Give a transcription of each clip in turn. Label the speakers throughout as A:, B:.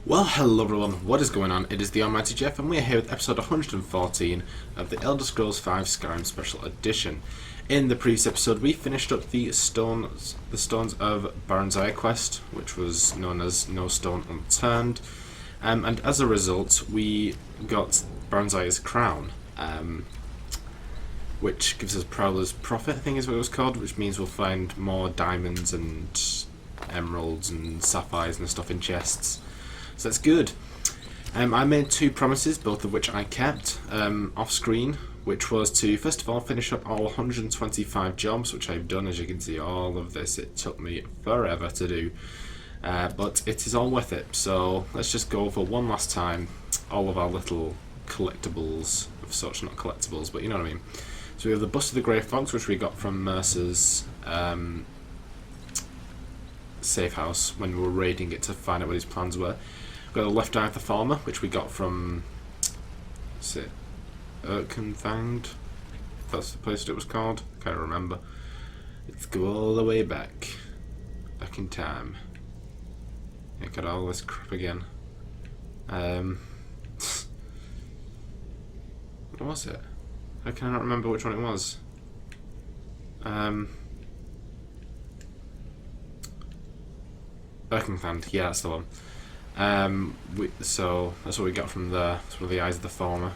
A: Well, hello everyone, what is going on? It is TheAlmightyGeoff and we are here with episode 114 of the Elder Scrolls V Skyrim Special Edition. In the previous episode we finished up the Stones of Baranzaya quest, which was known as No Stone Unturned, and as a result we got Baranzaya's crown, which gives us Prowler's Profit, I think is what it was called, which means we'll find more diamonds and emeralds and sapphires and stuff in chests. So that's good. I made two promises, both of which I kept off screen, which was to first of all finish up all 125 jobs, which I've done. As you can see, all of this, it took me forever to do, but it is all worth it. So let's just go over one last time all of our little collectibles of such, not collectibles, but you know what I mean. So we have the Bust of the Grey Fox, which we got from Mercer's safe house when we were raiding it to find out what his plans were. We've got the Left Eye of the Farmer, which we got from, is it Erkenfanged? That's the place that it was called. Can't remember. Let's go all the way back in time. I got all this crap again. What was it? I cannot remember which one it was. Erkenfanged, yeah, that's the one. So that's what we got from there. That's one of the Eyes of the Farmer.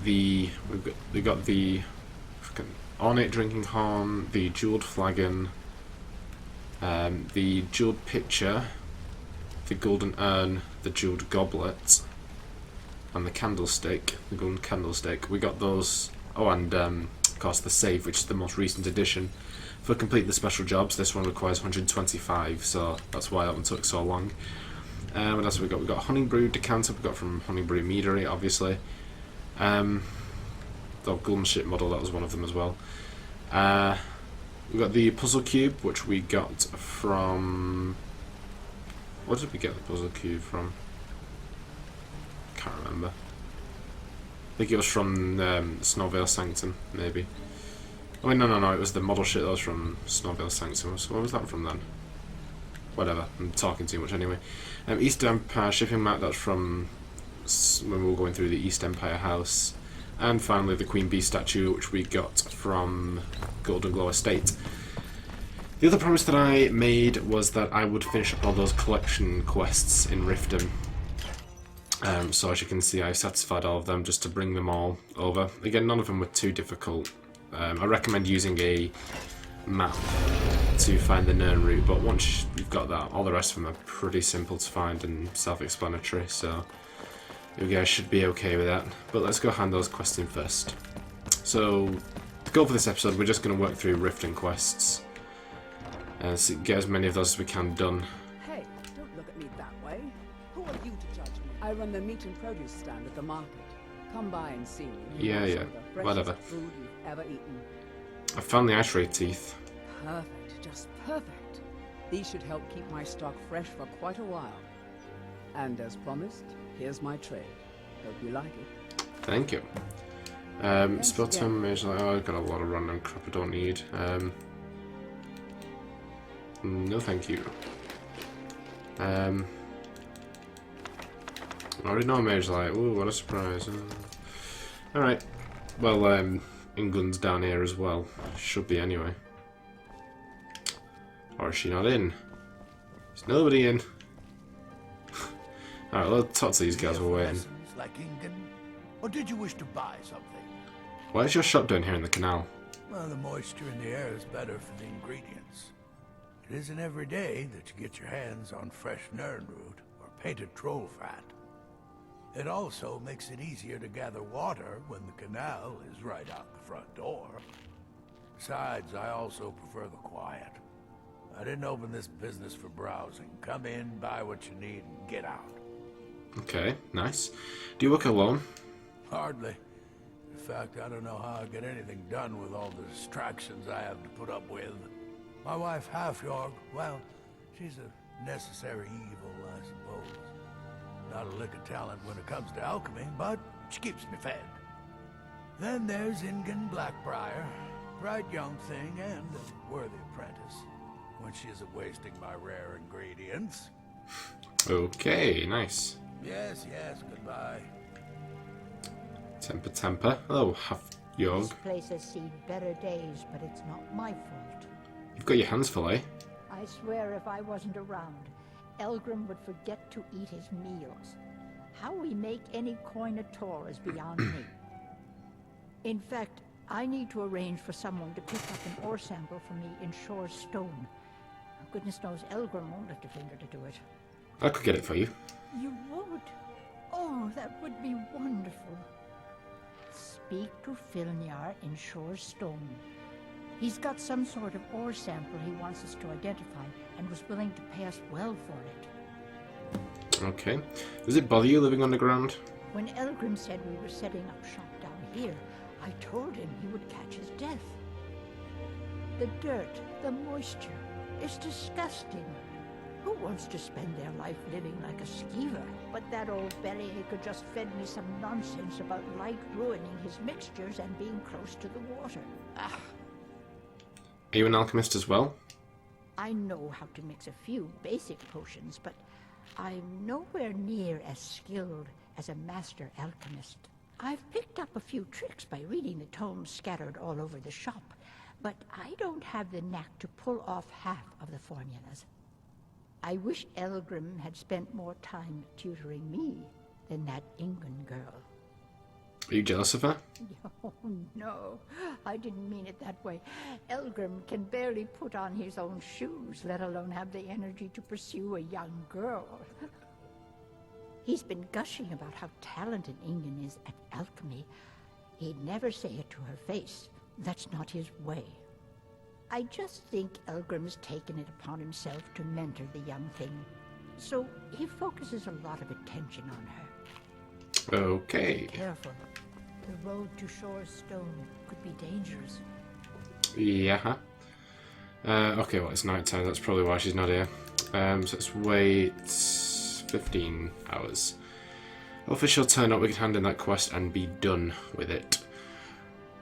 A: We got the ornate drinking horn, the jeweled flagon, the jeweled pitcher, the golden urn, the jeweled goblet, and the candlestick, the golden candlestick. We got those. Oh, and of course the save, which is the most recent addition. For complete the special jobs, this one requires 125, so that's why that one took so long. What else have we got? We've got Honeybrewed decanter, we got from Black-Briar Meadery, obviously. The Gulmship model, that was one of them as well. We got the puzzle cube, which we got from... What did we get the puzzle cube from? Can't remember. I think it was from Snowvale Sanctum, maybe. Oh, no, it was the model shit that was from Snowvale Sanctum. So what was that from then? Whatever, I'm talking too much anyway. East Empire shipping map, that's from when we were going through the East Empire house. And finally the Queen Bee statue, which we got from Golden Glow Estate. The other promise that I made was that I would finish up all those collection quests in Riften. So as you can see, I satisfied all of them just to bring them all over. Again, none of them were too difficult. I recommend using a map to find the Nern route, but once you've got that, all the rest of them are pretty simple to find and self-explanatory, so you guys should be okay with that. But let's go hand those quests in first. So, to go for this episode, we're just going to work through Riften quests and get as many of those as we can done.
B: Hey, don't look at me that way. Who are you to judge me? I run the meat and produce stand at the market. Come by and see me.
A: Yeah, whatever.
B: Food you've ever eaten.
A: I found the ice ray teeth.
B: Perfect, just perfect. These should help keep my stock fresh for quite a while. And as promised, here's my trade. Hope you like it.
A: Thank you. Spell term is like, oh, I've got a lot of random crap I don't need. No, thank you. I already know Mage Light. Ooh, what a surprise. Alright. Well, England's down here as well. Should be anyway. Or is she not in? There's nobody in. Alright, let's talk to these guys we're waiting.
C: Like England? Or did you wish to buy something?
A: Why is your shop down here in the canal?
C: Well, the moisture in the air is better for the ingredients. It isn't every day that you get your hands on fresh Nern root or painted troll fat. It also makes it easier to gather water when the canal is right out the front door. Besides, I also prefer the quiet. I didn't open this business for browsing. Come in, buy what you need, and get out.
A: Okay, nice. Do you work alone?
C: Hardly. In fact, I don't know how I get anything done with all the distractions I have to put up with. My wife, Halfjorg, well, she's a necessary evil, I suppose. Not a lick of talent when it comes to alchemy, but she keeps me fed. Then there's Ingen Black-Briar, bright young thing and a worthy apprentice, when she isn't wasting my rare ingredients.
A: Okay, nice.
C: Yes, yes, goodbye.
A: Temper. Oh, half Yog.
D: This place has seen better days, but it's not my fault.
A: You've got your hands full, eh?
D: I swear if I wasn't around, Elgrim would forget to eat his meals. How we make any coin at all is beyond me. In fact, I need to arrange for someone to pick up an ore sample for me in Shore's stone. Goodness knows Elgrim won't lift a finger to do it.
A: I could get it for you.
D: You would? Oh, that would be wonderful. Speak to Filnyar in Shore's stone. He's got some sort of ore sample he wants us to identify and was willing to pay us well for it.
A: Okay. Does it bother you living underground?
D: When Elgrim said we were setting up shop down here, I told him he would catch his death. The dirt, the moisture, it's disgusting. Who wants to spend their life living like a skeever? But that old bellyacre just fed me some nonsense about light ruining his mixtures and being close to the water. Ah.
A: Are you an alchemist as well?
D: I know how to mix a few basic potions, but I'm nowhere near as skilled as a master alchemist. I've picked up a few tricks by reading the tomes scattered all over the shop, but I don't have the knack to pull off half of the formulas. I wish Elgrim had spent more time tutoring me than that Ingun girl.
A: Are you jealous of her?
D: Oh, no. I didn't mean it that way. Elgrim can barely put on his own shoes, let alone have the energy to pursue a young girl. He's been gushing about how talented Ingun is at alchemy. He'd never say it to her face. That's not his way. I just think Elgrim's taken it upon himself to mentor the young thing. So he focuses a lot of attention on her.
A: Okay.
D: Careful. The road to Shore's stone could be dangerous.
A: Yeah. Okay, well, it's night time. That's probably why she's not here. So let's wait 15 hours. Well, if she'll turn up, we can hand in that quest and be done with it.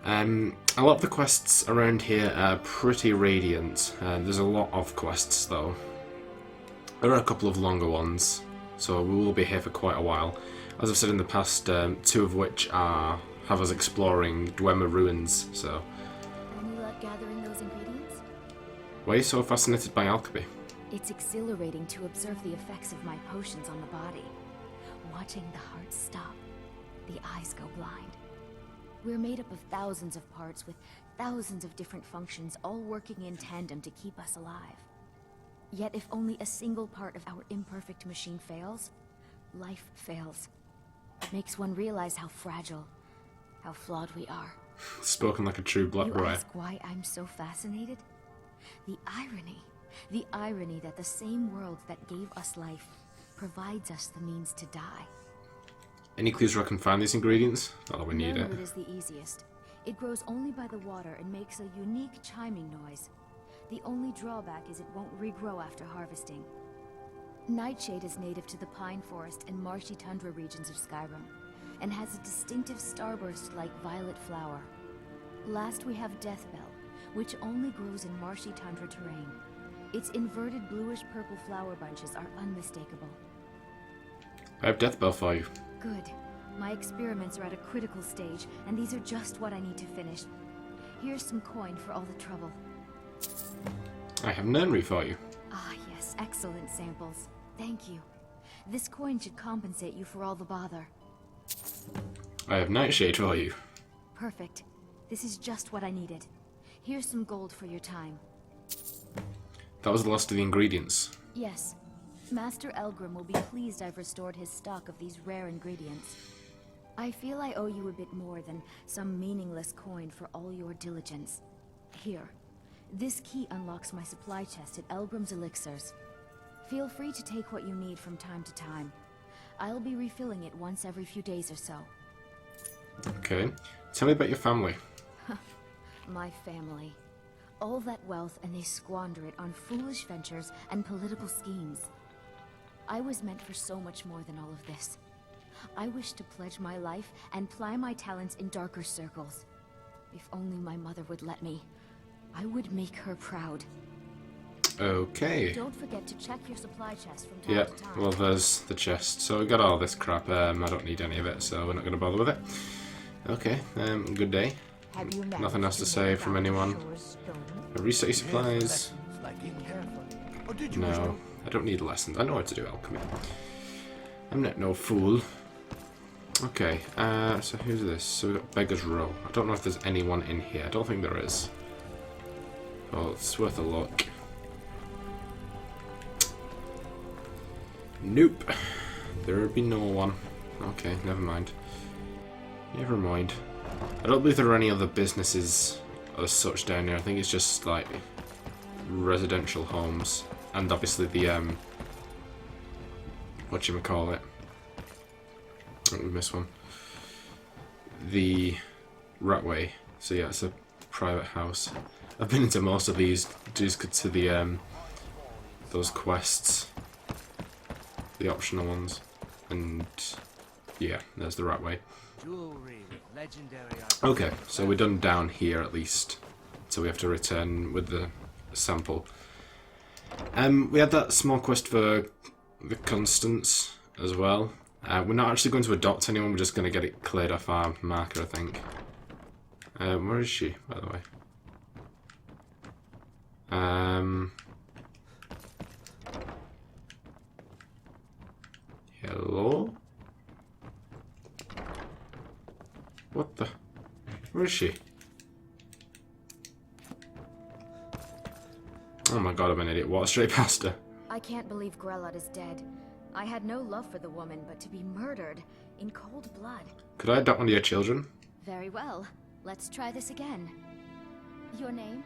A: A lot of the quests around here are pretty radiant. There's a lot of quests, though. There are a couple of longer ones, so we will be here for quite a while. As I've said in the past, two of which have us exploring Dwemer ruins, so...
E: Any luck gathering those ingredients?
A: Why are you so fascinated by alchemy?
E: It's exhilarating to observe the effects of my potions on the body. Watching the heart stop, the eyes go blind. We're made up of thousands of parts with thousands of different functions, all working in tandem to keep us alive. Yet if only a single part of our imperfect machine fails, life fails. It makes one realize how fragile, how flawed we are.
A: Spoken like a true Black-Briar.
E: You ask why I'm so fascinated? The irony that the same world that gave us life provides us the means to die.
A: Any clues where I can find these ingredients? Not that we need it.
E: Nernwood is the easiest. It grows only by the water and makes a unique chiming noise. The only drawback is it won't regrow after harvesting. Nightshade is native to the pine forest and marshy tundra regions of Skyrim, and has a distinctive starburst-like violet flower. Last we have Deathbell, which only grows in marshy tundra terrain. Its inverted bluish-purple flower bunches are unmistakable.
A: I have Deathbell for you.
E: Good. My experiments are at a critical stage, and these are just what I need to finish. Here's some coin for all the trouble.
A: I have Nernry for you.
E: Ah, yes. Excellent samples. Thank you. This coin should compensate you for all the bother.
A: I have Nightshade for you.
E: Perfect. This is just what I needed. Here's some gold for your time.
A: That was the last of the ingredients.
E: Yes. Master Elgrim will be pleased I've restored his stock of these rare ingredients. I feel I owe you a bit more than some meaningless coin for all your diligence. Here. This key unlocks my supply chest at Elgrim's Elixirs. Feel free to take what you need from time to time. I'll be refilling it once every few days or so.
A: Okay. Tell me about your family.
E: My family. All that wealth and they squander it on foolish ventures and political schemes. I was meant for so much more than all of this. I wish to pledge my life and ply my talents in darker circles. If only my mother would let me, I would make her proud.
A: Okay.
E: Don't forget to check your supply chest from time
A: Yep,
E: to time.
A: well there's the chest. So we got all this crap. I don't need any of it, so we're not going to bother with it. Okay, good day.
D: Have you
A: Nothing else to
D: managed
A: say
D: make
A: from
D: out
A: anyone.
D: Shore's stone?
A: Reset your
C: Yes,
A: supplies.
C: lessons like being careful. Or did you wish
A: No,
C: to-
A: I don't need lessons. I know how to do alchemy. I'm not no fool. Okay, so who's this? So we've got Beggar's Row. I don't know if there's anyone in here. I don't think there is. Well, it's worth a look. Nope. There would be no one. Okay, never mind. Never mind. I don't believe there are any other businesses as such down here. I think it's just like residential homes. And obviously the, whatchamacallit. Oh, we missed one. The Ratway. So yeah, it's a private house. I've been into most of these just to the, those quests. The optional ones. And yeah, there's the Ratway. Okay, so we're done down here at least. So we have to return with the sample. We had that small quest for the Constance as well. We're not actually going to adopt anyone, we're just going to get it cleared off our marker, I think. Where is she, by the way? Hello? What the? Where is she? Oh my god, I'm an idiot. Walked straight past her.
E: I can't believe Grelot is dead. I had no love for the woman, but to be murdered in cold blood.
A: Could I adopt one of your children?
E: Very well. Let's try this again. Your name?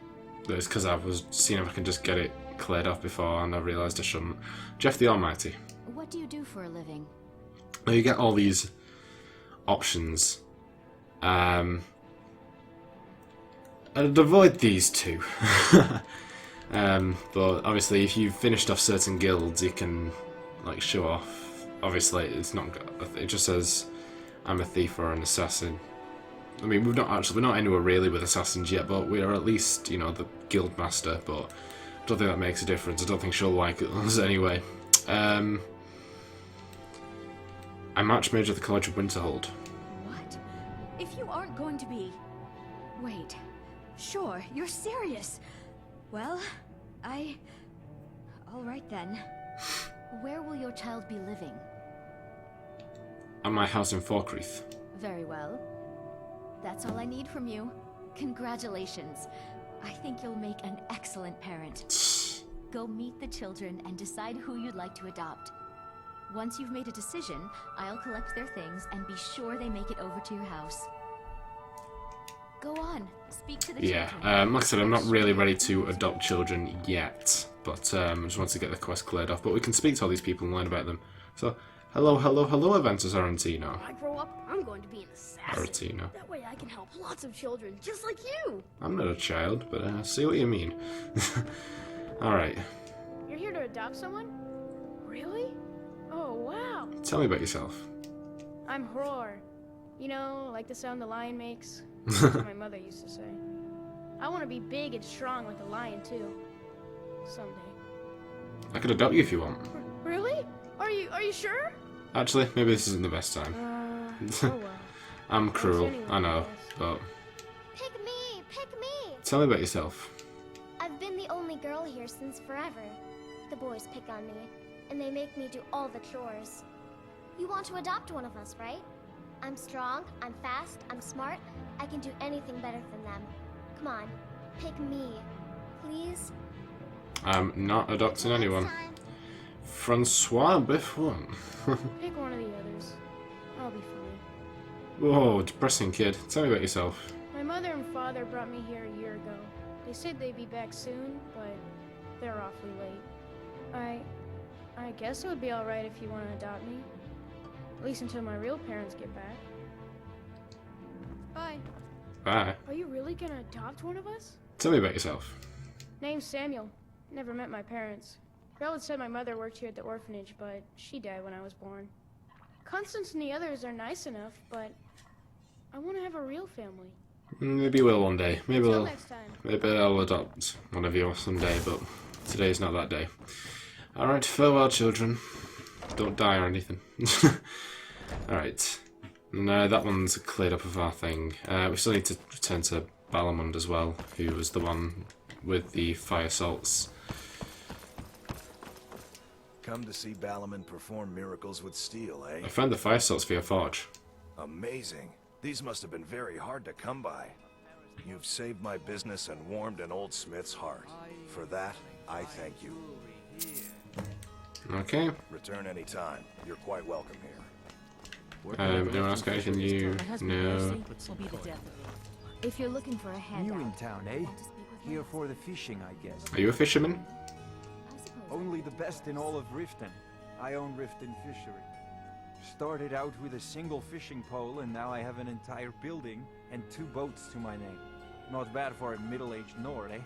A: It's because I was seeing if I can just get it cleared off before and I realised I shouldn't. Geoff the Almighty.
E: What do you do for a living?
A: Now you get all these options. I'd avoid these two. But obviously if you've finished off certain guilds you can like show off. Obviously it's not, it just says I'm a thief or an assassin. I mean we're not anywhere really with assassins yet, but we are at least, you know, the guild master, but I don't think that makes a difference. I don't think she'll like us anyway. I'm Archmage of the College of Winterhold.
E: What? If you aren't going to be... Wait. Sure, you're serious. Well, all right then. Where will your child be living?
A: At my house in Falkreath.
E: Very well. That's all I need from you. Congratulations. I think you'll make an excellent parent. Go meet the children and decide who you'd like to adopt. Once you've made a decision, I'll collect their things and be sure they make it over to your house. Go on, speak to the children.
A: Like I said, I'm not really ready to adopt children yet, but I just want to get the quest cleared off. But we can speak to all these people and learn about them. So, hello, Aventus Arantino.
F: When I grow up, I'm going to be an assassin.
A: Arantino.
F: That way I can help lots of children, just like you.
A: I'm not a child, but I see what you mean. Alright,
F: You're here to adopt someone? Really? Oh, wow.
A: tell me about yourself.
F: I'm Hror. You know, like the sound the lion makes? That's what my mother used to say. I want to be big and strong like a lion, too. Someday.
A: I could adopt you if you want.
F: Really? Are you sure?
A: Actually, maybe this isn't the best time.
F: Oh well.
A: I'm cruel,
F: anyway,
A: I know,
F: yes.
A: but
G: Pick me! Pick me!
A: tell me about yourself.
G: I've been the only girl here since forever. The boys pick on me, and they make me do all the chores. You want to adopt one of us, right? I'm strong, I'm fast, I'm smart. I can do anything better than them. Come on, pick me. Please?
A: I'm not adopting anyone. Francois Buffon.
F: Pick one of the others. I'll be fine.
A: Whoa, depressing kid. Tell me about yourself.
F: My mother and father brought me here a year ago. They said they'd be back soon, but they're awfully late. I guess it would be alright if you want to adopt me. At least until my real parents get back. Bye.
A: Bye.
F: Are you really gonna adopt one of us?
A: Tell me about yourself.
F: Name's Samuel. Never met my parents. Grelot said my mother worked here at the orphanage, but she died when I was born. Constance and the others are nice enough, but I want to have a real family.
A: Maybe we'll one day.
F: Until next time.
A: Maybe I'll adopt one of you someday, but Today is not that day. Alright, farewell, children. Don't die or anything. Alright. No, that one's cleared up of our thing. We still need to return to Balamund as well, who was the one with the fire salts.
H: Come to see Balamund perform miracles with steel, eh?
A: I found the fire salts for your forge.
H: Amazing. These must have been very hard to come by. You've saved my business and warmed an old smith's heart. For that, I thank you.
A: Okay.
H: Return any time. You're quite welcome here.
A: Anyone else got anything new? No.
E: If you're looking for a handout,
I: New in town, eh?
E: want to speak with my
I: Here
E: husband?
I: for the fishing, I guess.
A: Are you a fisherman?
E: I suppose
I: Only the best in all of Riften. I own Riften Fishery. Started out with a single fishing pole, and now I have an entire building and 2 boats to my name. Not bad for a middle-aged Nord, eh?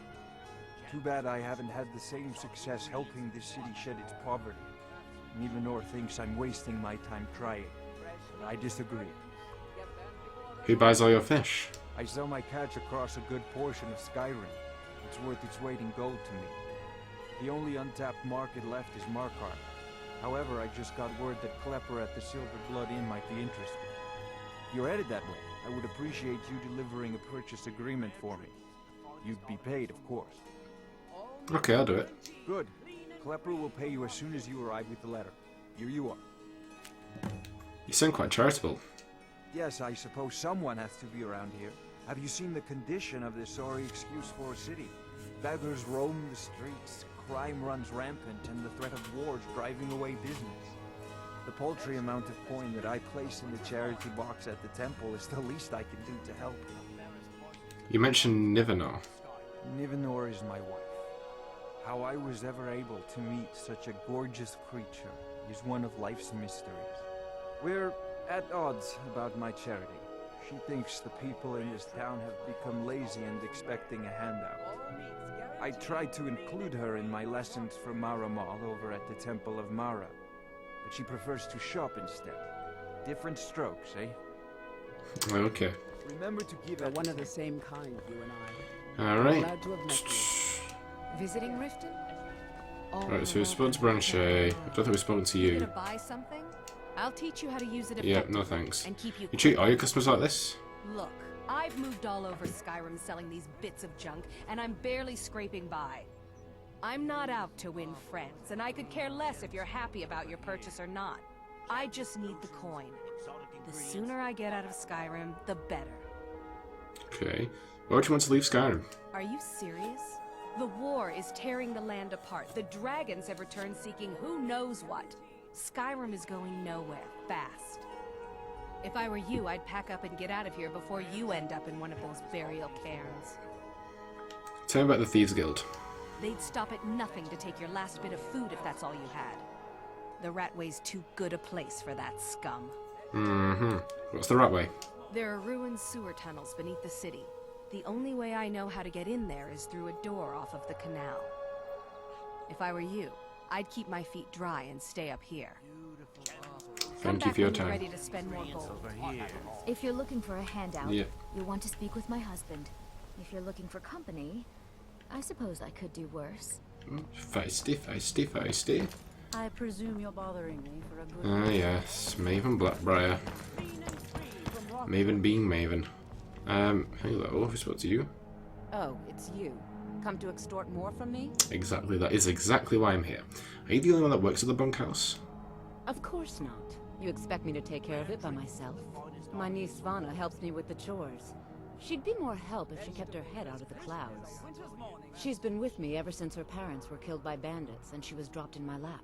I: Too bad I haven't had the same success helping this city shed its poverty. Nivenor thinks I'm wasting my time trying, but I disagree.
A: Who buys all your fish?
I: I sell my catch across a good portion of Skyrim. It's worth its weight in gold to me. The only untapped market left is Markarth. However, I just got word that Klepper at the Silver Blood Inn might be interested. If you're headed that way, I would appreciate you delivering a purchase agreement for me. You'd be paid, of course.
A: Okay, I'll do it.
I: Good. Klepper will pay you as soon as you arrive with the letter. Here you are.
A: You sound quite charitable.
I: Yes, I suppose someone has to be around here. Have you seen the condition of this sorry excuse for a city? Beggars roam the streets, crime runs rampant, and the threat of wars driving away business. The paltry amount of coin that I place in the charity box at the temple is the least I can do to help.
A: You mentioned Nivenor.
I: Nivenor is my wife. How I was ever able to meet such a gorgeous creature is one of life's mysteries. We're at odds about my charity. She thinks the people in this town have become lazy and expecting a handout. I tried to include her in my lessons for Mara Mall over at the Temple of Mara, but she prefers to shop instead. Different strokes, eh?
A: Okay.
I: Remember to give
B: We're
I: at
B: one of the same kind, you and I.
A: Alright.
B: Glad to have met you. Visiting Riften?
A: Alright, so we spoke to Branchet. I don't think we've spoken to you.
J: Gonna buy something? I'll teach you how to use it
A: Yeah,
J: effectively.
A: no thanks.
J: And keep you.
A: You treat all your customers like this?
J: Look, I've moved all over Skyrim selling these bits of junk, and I'm barely scraping by. I'm not out to win friends, and I could care less if you're happy about your purchase or not. I just need the coin. The sooner I get out of Skyrim, the better.
A: Okay. Why would you want to leave Skyrim?
J: Are you serious? The war is tearing the land apart. The dragons have returned seeking who knows what. Skyrim is going nowhere, fast. If I were you, I'd pack up and get out of here before you end up in one of those burial cairns.
A: Tell me about the Thieves Guild.
J: They'd stop at nothing to take your last bit of food if that's all you had. The Ratway's too good a place for that scum.
A: Mm-hmm. What's the right way?
J: There are ruined sewer tunnels beneath the city. The only way I know how to get in there is through a door off of the canal. If I were you, I'd keep my feet dry and stay up here. Come
A: Thank you
J: back
A: for your
J: when you're
A: time.
J: ready to spend more gold.
E: if you're looking for a handout,
A: Yeah.
E: you'll want to speak with my husband. If you're looking for company, I suppose I could do worse.
A: Feisty, feisty, feisty.
K: I presume you're bothering me for a good
A: Ah, yes. Maven Black-Briar. Maven being Maven. Hello, who spoke to you?
K: Oh, it's you. Come to extort more from me?
A: Exactly, that is exactly why I'm here. Are you the only one that works at the bunkhouse?
K: Of course not. You expect me to take care of it by myself? My niece Svana helps me with the chores. She'd be more help if she kept her head out of the clouds. She's been with me ever since her parents were killed by bandits and she was dropped in my lap.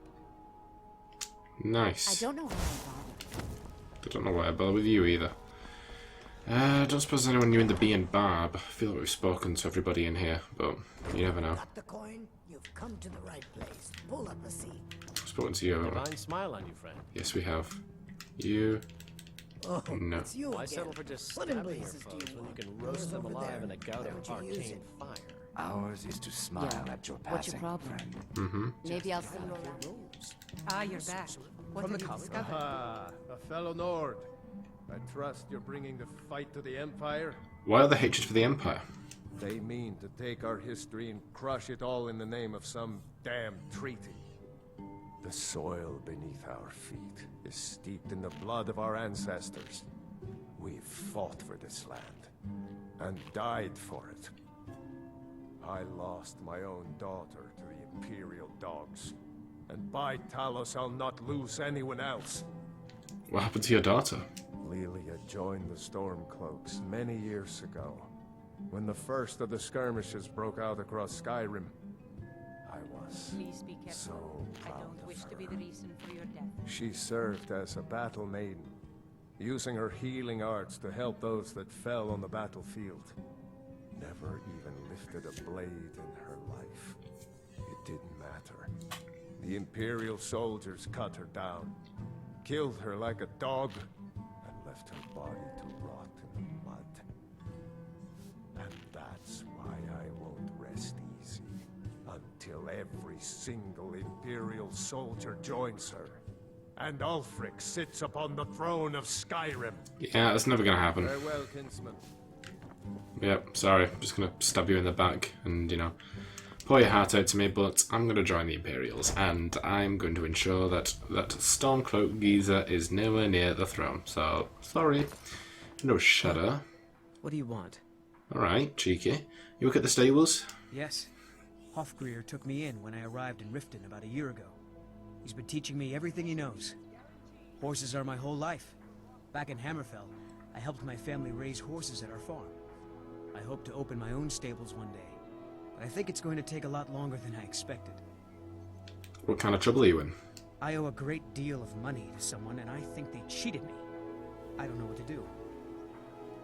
A: Nice.
K: I don't know why I bother.
A: I don't know why I bother with you either. I don't suppose there's anyone new in the Bee and Barb. I feel like we've spoken to everybody in here, but you never know.
L: Got the coin? You've come to the right place. Pull up a seat.
A: I've spoken to you, haven't I?
M: Divine smile on you, friend.
A: Yes, we have. You.
L: Oh,
A: No.
L: it's you
M: Why
L: again.
M: settle for just
L: What in
M: stabbing your
L: blazes do
M: foes
L: you
M: when you
L: want?
M: can roast
L: Yours
M: them
L: over
M: alive
L: there.
M: in a gout
L: Why
M: of
L: don't you use
M: arcane
L: it?
M: fire?
N: Ours is to smile
K: Yeah.
N: at your
K: What's your
N: passing,
K: problem?
N: friend.
A: Mm-hmm.
K: Maybe I'll see you around.
J: Ah, you're back. What have you discovered?
O: Ah, a fellow Nord. I trust you're bringing the fight to the Empire.
A: Why are the hatred for the Empire?
O: They mean to take our history and crush it all in the name of some damn treaty. The soil beneath our feet is steeped in the blood of our ancestors. We've fought for this land, and died for it. I lost my own daughter to the Imperial dogs, and by Talos I'll not lose anyone else.
A: What happened to your daughter?
O: Lilia joined the Stormcloaks many years ago, when the first of the skirmishes broke out across Skyrim. I was
J: Please be careful.
O: so proud
J: I don't
O: of
J: wish
O: her.
J: to be the reason for your death.
O: She served as a battle maiden, using her healing arts to help those that fell on the battlefield. Never even lifted a blade in her life. It didn't matter. The Imperial soldiers cut her down, killed her like a dog, and left her body to rot in the mud. And that's why I won't rest easy until every single Imperial soldier joins her, and Ulfric sits upon the throne of Skyrim.
A: Yeah, that's never gonna happen.
O: Farewell, kinsman.
A: Yep, sorry, I'm just gonna stab you in the back and, you know, pour your heart out to me, but I'm gonna join the Imperials, and I'm going to ensure that that Stormcloak geezer is nowhere near the throne. So, sorry. No shudder.
M: What do you want?
A: Alright, cheeky. You work at the stables?
M: Yes. Hofgrir took me in when I arrived in Riften about a year ago. He's been teaching me everything he knows. Horses are my whole life. Back in Hammerfell, I helped my family raise horses at our farm. I hope to open my own stables one day, but I think it's going to take a lot longer than I expected.
A: What kind of trouble are you in?
M: I owe a great deal of money to someone, and I think they cheated me. I don't know what to do.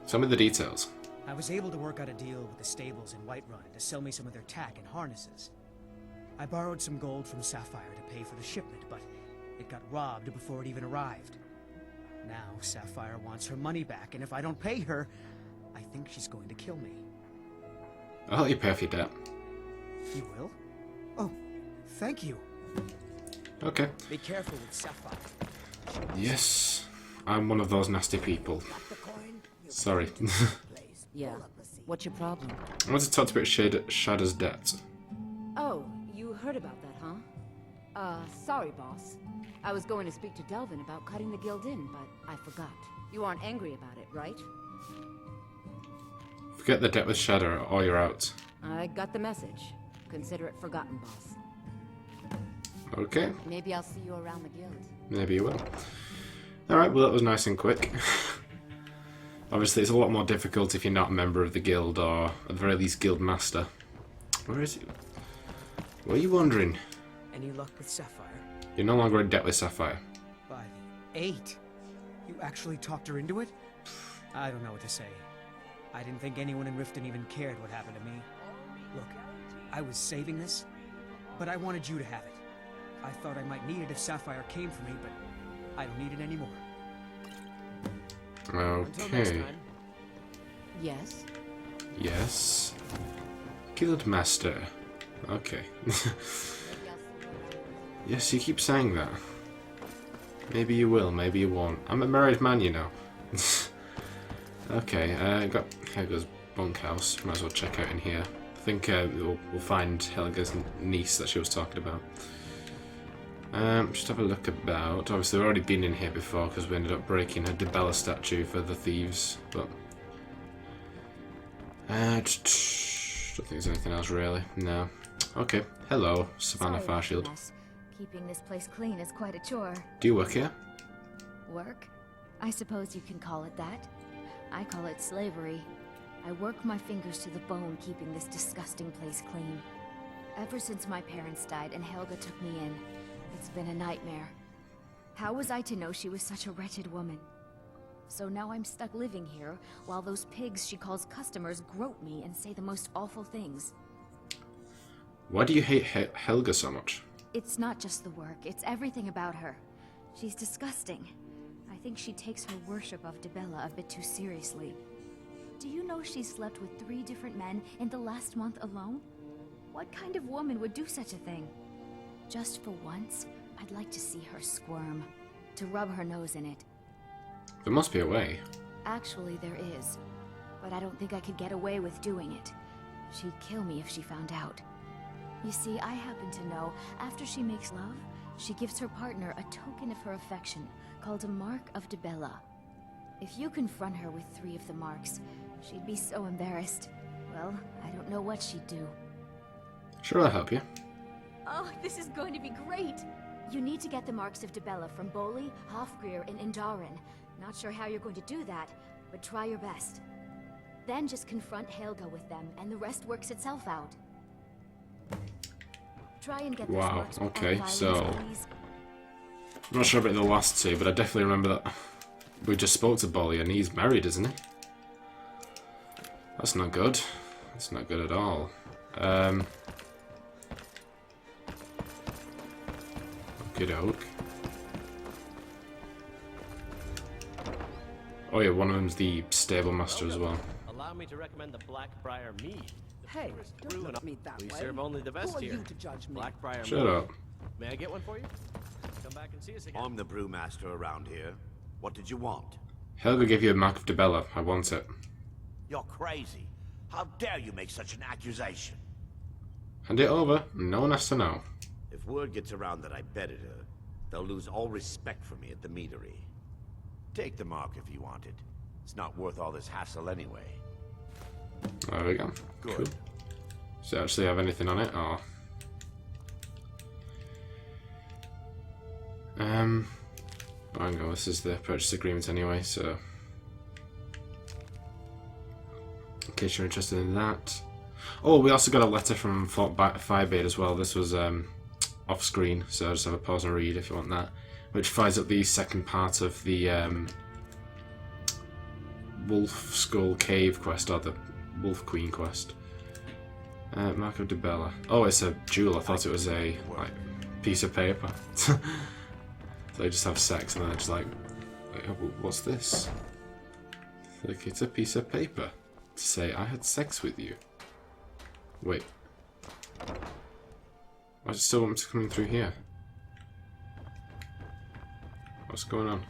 A: Tell me the details.
M: I was able to work out a deal with the stables in Whiterun to sell me some of their tack and harnesses. I borrowed some gold from Sapphire to pay for the shipment, but it got robbed before it even arrived. Now Sapphire wants her money back, and if I don't pay her, I think she's going to kill me.
A: I'll let you pay off your debt.
M: You will? Oh, thank you.
A: Okay.
M: Be careful with Sapphire.
A: Yes, I'm one of those nasty people. Sorry.
K: Yeah. What's your problem?
A: I want to talk about Shadow's debt.
K: Oh, you heard about that, huh? Sorry, boss. I was going to speak to Delvin about cutting the guild in, but I forgot. You aren't angry about it, right?
A: Forget the debt with Shadow or you're out.
K: I got the message. Consider it forgotten, boss.
A: Okay.
K: Maybe I'll see you around the guild.
A: Maybe you will. Alright, well that was nice and quick. Obviously it's a lot more difficult if you're not a member of the guild, or at the very least guild master. Where is he? Where are you wandering?
M: Any luck with Sapphire?
A: You're no longer in debt with Sapphire.
M: By the 8. You actually talked her into it? I don't know what to say. I didn't think anyone in Riften even cared what happened to me. Look, I was saving this, but I wanted you to have it. I thought I might need it if Sapphire came for me, but I don't need it anymore.
A: Okay.
K: Yes?
A: Yes. Guildmaster. Okay. Yes, you keep saying that. Maybe you will, maybe you won't. I'm a married man, you know. Okay, got Haelga's bunkhouse. Might as well check out in here. I think we'll find Haelga's niece that she was talking about. Just have a look about. Obviously, we've already been in here before because we ended up breaking a Dibella statue for the thieves. But don't think there's anything else really. No. Okay. Hello, Savannah
E: Sorry,
A: Farshield.
E: mess. Keeping this place clean is quite a chore.
A: Do you work here?
E: Work? I suppose you can call it that. I call it slavery. I work my fingers to the bone keeping this disgusting place clean. Ever since my parents died and Haelga took me in, it's been a nightmare. How was I to know she was such a wretched woman? So now I'm stuck living here, while those pigs she calls customers grope me and say the most awful things.
A: Why do you hate Haelga so much?
E: It's not just the work, it's everything about her. She's disgusting. I think she takes her worship of Dibella a bit too seriously. Do you know she slept with 3 different men in the last month alone? What kind of woman would do such a thing? Just for once, I'd like to see her squirm. To rub her nose in it.
A: There must be a way.
E: Actually, there is. But I don't think I could get away with doing it. She'd kill me if she found out. You see, I happen to know, after she makes love, she gives her partner a token of her affection, called a Mark of Dibella. If you confront her with 3 of the marks, she'd be so embarrassed. Well, I don't know what she'd do.
A: Sure, I'll help you.
E: Oh, this is going to be great! You need to get the marks of Dibella from Bolli, Hofgrir, and Indaren. Not sure how you're going to do that, but try your best. Then just confront Haelga with them, and the rest works itself out. Try and get those
A: Wow,
E: marks without
A: okay,
E: violence,
A: so...
E: please.
A: I'm not sure about the last 2, but I definitely remember that we just spoke to Bolli and he's married, isn't he? That's not good. That's not good at all. Okey-doke. Oh yeah, one of them's the stable master as well.
P: Allow me to recommend the Black-Briar Mead.
B: Hey, don't look at me that
P: We
B: way.
P: serve only the best
B: Who are
P: here.
B: you to judge me?
P: Black-Briar
A: Shut
P: Mead.
A: up.
P: May I get one for you? Come back and see us again.
Q: I'm the brewmaster around here. What did you want?
A: Helga gave you a Mark of Dibella. I want it.
Q: You're crazy. How dare you make such an accusation?
A: Hand it over. No one has to know.
Q: If word gets around that I betted her, they'll lose all respect for me at the meadery. Take the mark if you want it. It's not worth all this hassle anyway.
A: There we go.
Q: Good.
A: Cool. Does it actually have anything on it? Or... hang on, this is the purchase agreement anyway, so... in case you're interested in that. Oh, we also got a letter from Fort Firebait as well. This was off screen, so I'll just have a pause and read if you want that. Which fires up the second part of the Wolf Skull Cave quest, or the Wolf Queen quest. Mark of Dibella. Oh, it's a jewel. I thought it was a piece of paper. So they just have sex and then they're just like, what's this? Like, it's a piece of paper to say I had sex with you. Wait. Why is it still coming through here? What's going on?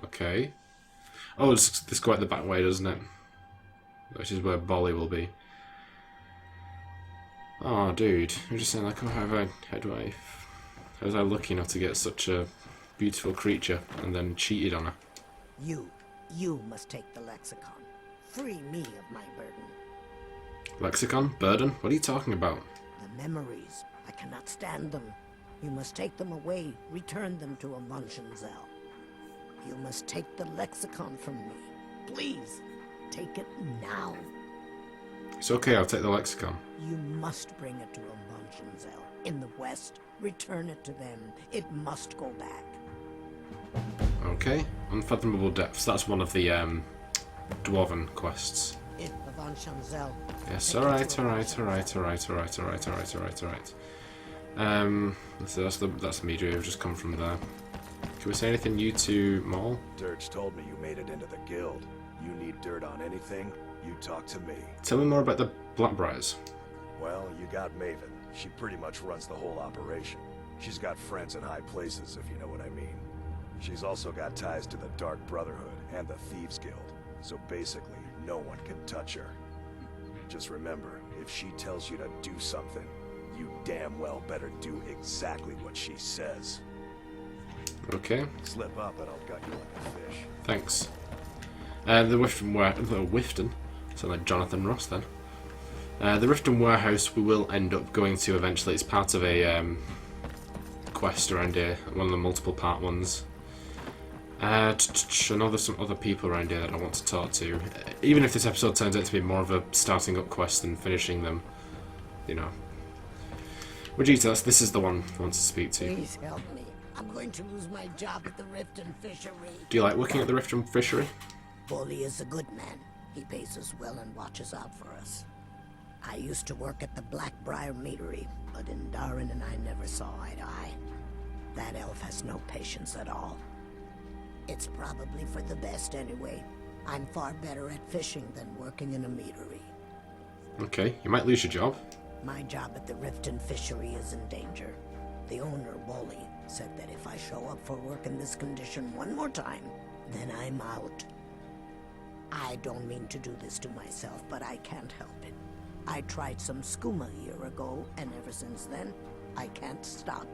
A: Okay. Oh, this go out the back way, doesn't it? Which is where Bolli will be. Oh, dude. You're just saying, like, oh, how was I lucky enough to get such a beautiful creature and then cheated on her?
L: You must take the Lexicon. Free me of my burden.
A: Lexicon? Burden? What are you talking about?
L: The memories. I cannot stand them. You must take them away. Return them to Amunshenzell. You must take the Lexicon from me. Please, take it now.
A: It's okay, I'll take the Lexicon.
L: You must bring it to Amunshenzell. In the west, return it to them. It must go back.
A: Okay. Unfathomable Depths. That's one of the Dwarven quests.
L: If Amunshenzell.
A: Yes, alright. So that's the Meadery. I've just come from there. Can we say anything new to Maul?
H: Dirge told me you made it into the guild. You need dirt on anything, you talk to me.
A: Tell me more about the Black-Briars.
H: Well, you got Maven. She pretty much runs the whole operation. She's got friends in high places, if you know what I mean. She's also got ties to the Dark Brotherhood and the Thieves Guild. So basically, no one can touch her. Just remember, if she tells you to do something, you damn well better do exactly what she says.
A: Okay.
H: Slip up and I'll gut you like a fish.
A: Thanks. The Riften. Sound like Jonathan Ross then. The Riften warehouse we will end up going to eventually. It's part of a quest around here, one of the multiple part ones. I know there's some other people around here that I want to talk to. Even if this episode turns out to be more of a starting up quest than finishing them, you know. Vegeta, this is the one I want to speak to.
L: Please help me. I'm going to lose my job at the Riften fishery.
A: Do you like working at the Riften fishery?
L: Bolli is a good man. He pays us well and watches out for us. I used to work at the Black-Briar Meadery, but Indaren and I never saw eye to eye. That elf has no patience at all. It's probably for the best anyway. I'm far better at fishing than working in a meadery.
A: Okay, you might lose your job.
L: My job at the Riften fishery is in danger. The owner, Bolli, said that if I show up for work in this condition one more time, then I'm out. I don't mean to do this to myself, but I can't help it. I tried some skooma a year ago, and ever since then, I can't stop.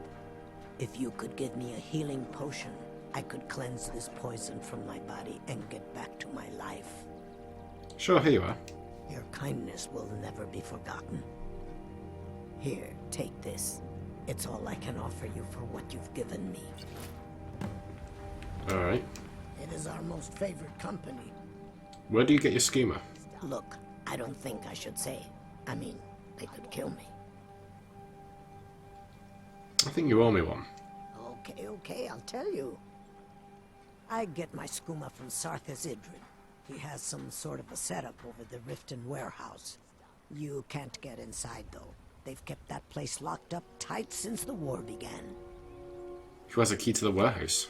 L: If you could give me a healing potion, I could cleanse this poison from my body and get back to my life.
A: Sure, here you are.
L: Your kindness will never be forgotten. Here, take this. It's all I can offer you for what you've given me.
A: Alright.
L: It is our most favored company.
A: Where do you get your skooma?
L: Look, I don't think I should say. I mean, they could kill me.
A: I think you owe me one.
L: Okay, I'll tell you. I get my skooma from Sarthas Idrin. He has some sort of a setup over the Riften warehouse. You can't get inside, though. They've kept that place locked up tight since the war began.
A: Who has a key to the warehouse?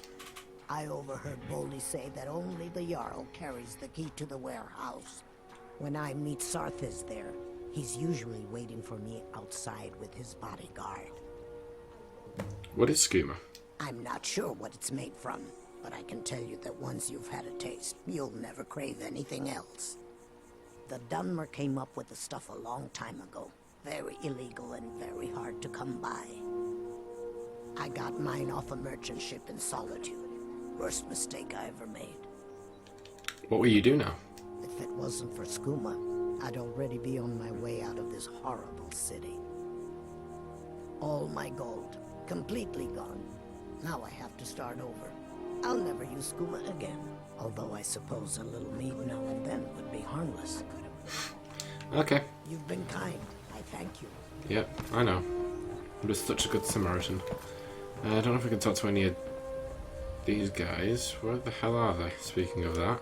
L: I overheard Boldy say that only the Jarl carries the key to the warehouse. When I meet Sarthas there, he's usually waiting for me outside with his bodyguard.
A: What is skooma?
L: I'm not sure what it's made from, but I can tell you that once you've had a taste, you'll never crave anything else. The Dunmer came up with the stuff a long time ago. Very illegal and very hard to come by. I got mine off a merchant ship in Solitude. Worst mistake I ever made.
A: What will you do now?
L: If it wasn't for skooma, I'd already be on my way out of this horrible city. All my gold, completely gone. Now I have to start over. I'll never use skooma again, although I suppose a little mead now and then would be harmless.
A: Okay.
L: You've been kind. I thank you.
A: Yep, I know. I'm just such a good Samaritan. I don't know if we can talk to any of these guys. Where the hell are they? Speaking of that.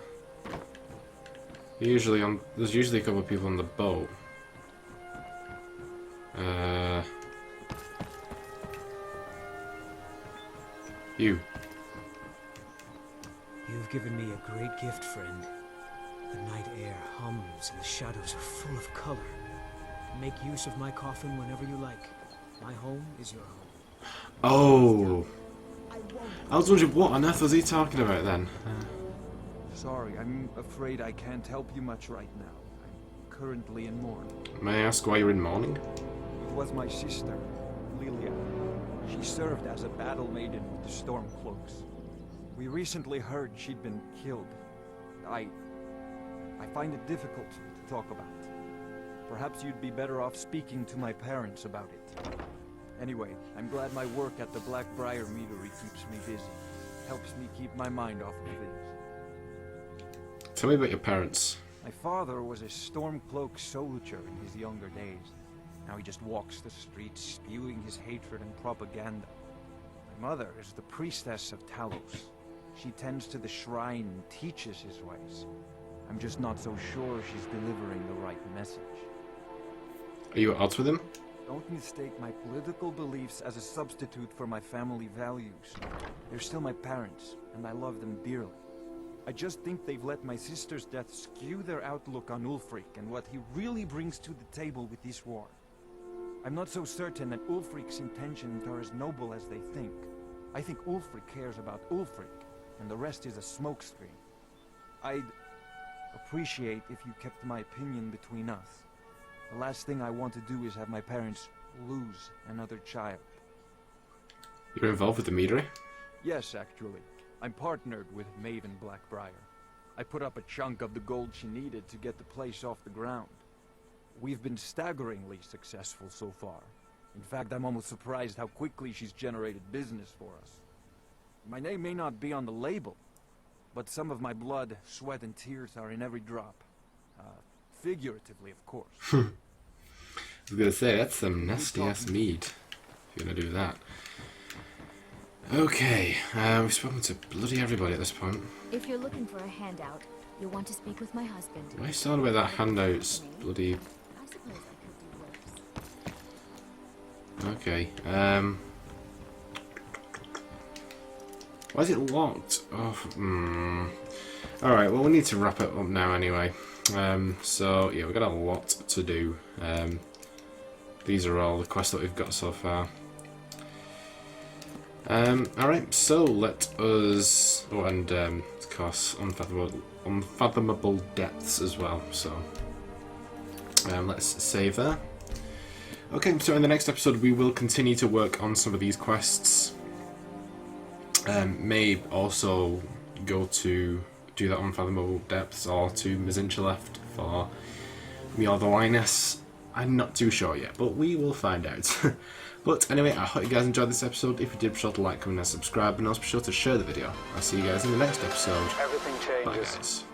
A: There's usually a couple of people on the boat. You.
M: You've given me a great gift, friend. The night air hums and the shadows are full of color. Make use of my coffin whenever you like. My home is your home.
A: Oh! I was wondering, what on earth was he talking about then?
I: Sorry, I'm afraid I can't help you much right now. I'm currently in mourning.
A: May I ask why you're in mourning?
I: It was my sister, Lilia. She served as a battle maiden with the Stormcloaks. We recently heard she'd been killed. I find it difficult to talk about. Perhaps you'd be better off speaking to my parents about it. Anyway, I'm glad my work at the Black-Briar Meadery keeps me busy. Helps me keep my mind off of things.
A: Tell me about your parents.
I: My father was a Stormcloak soldier in his younger days. Now he just walks the streets spewing his hatred and propaganda. My mother is the priestess of Talos. She tends to the shrine and teaches his ways. I'm just not so sure she's delivering the right message.
A: Are you at odds with him?
I: Don't mistake my political beliefs as a substitute for my family values. They're still my parents, and I love them dearly. I just think they've let my sister's death skew their outlook on Ulfric and what he really brings to the table with this war. I'm not so certain that Ulfric's intentions are as noble as they think. I think Ulfric cares about Ulfric, and the rest is a smokescreen. I'd appreciate if you kept my opinion between us. The last thing I want to do is have my parents lose another child.
A: You're involved with the Meadery?
I: Yes, actually. I'm partnered with Maven Black-Briar. I put up a chunk of the gold she needed to get the place off the ground. We've been staggeringly successful so far. In fact, I'm almost surprised how quickly she's generated business for us. My name may not be on the label, but some of my blood, sweat, and tears are in every drop. Figuratively, of course.
A: I was gonna say, that's some nasty-ass mead, if you're gonna do that. Okay, we've spoken to bloody everybody at this point.
E: If you're looking for a handout, you'll want to speak with my husband.
A: Why are you starting about that handouts, bloody...
E: I suppose I could do worse.
A: Okay, why is it locked? Oh, Alright, well we need to wrap it up now anyway. So yeah, we've got a lot to do. These are all the quests that we've got so far. Alright, so let us... Oh, and of course, unfathomable depths as well, so... let's save there. Okay, so in the next episode we will continue to work on some of these quests. May also go to do that unfathomable depths or to Mizinchileft for Mjolnir the Lioness. I'm not too sure yet, but we will find out. But anyway, I hope you guys enjoyed this episode. If you did, be sure to like, comment and subscribe, and also be sure to share the video. I'll see you guys in the next episode.
O: Everything changes.
A: Bye guys.